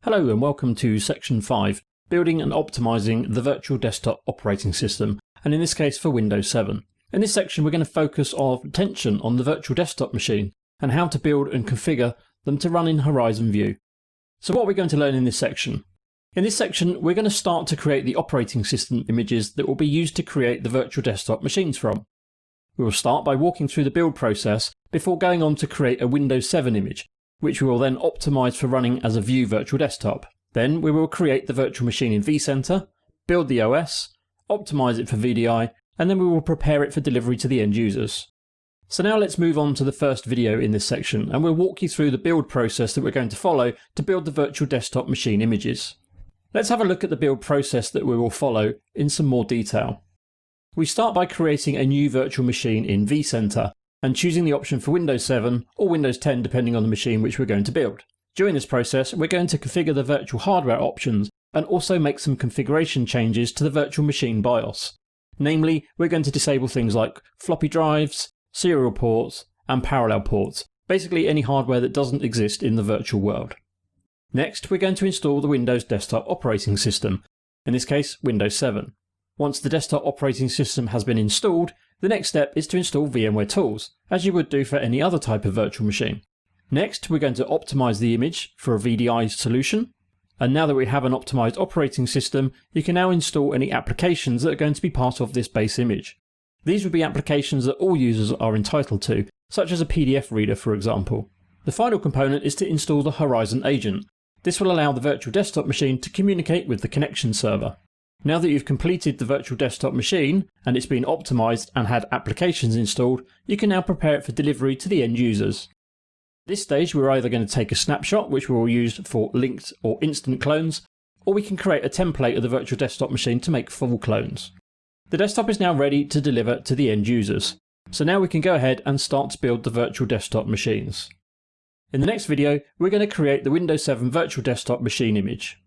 Hello and welcome to Section 5, building and optimizing the virtual desktop operating system, and in this case for Windows 7. In this section we're going to focus our attention on the virtual desktop machine and how to build and configure them to run in Horizon View. So what are we going to learn in this section? In this section we're going to start to create the operating system images that will be used to create the virtual desktop machines from. We will start by walking through the build process before going on to create a Windows 7 image, which we will then optimize for running as a View virtual desktop. Then we will create the virtual machine in vCenter, build the OS, optimize it for VDI, and then we will prepare it for delivery to the end users. So now let's move on to the first video in this section, and we'll walk you through the build process that we're going to follow to build the virtual desktop machine images. Let's have a look at the build process that we will follow in some more detail. We start by creating a new virtual machine in vCenter and choosing the option for Windows 7 or Windows 10 depending on the machine which we're going to build. During this process we're going to configure the virtual hardware options and also make some configuration changes to the virtual machine BIOS. Namely, we're going to disable things like floppy drives, serial ports and parallel ports, basically any hardware that doesn't exist in the virtual world. Next we're going to install the Windows desktop operating system, in this case Windows 7. Once the desktop operating system has been installed, the next step is to install VMware tools, as you would do for any other type of virtual machine. Next we're going to optimize the image for a VDI solution, and now that we have an optimized operating system, you can now install any applications that are going to be part of this base image. These would be applications that all users are entitled to, such as a PDF reader for example. The final component is to install the Horizon agent. This will allow the virtual desktop machine to communicate with the connection server. Now that you've completed the virtual desktop machine and it's been optimized and had applications installed, you can now prepare it for delivery to the end users. At this stage we're either going to take a snapshot, which we will use for linked or instant clones, or we can create a template of the virtual desktop machine to make full clones. The desktop is now ready to deliver to the end users, so now we can go ahead and start to build the virtual desktop machines. In the next video we're going to create the Windows 7 virtual desktop machine image.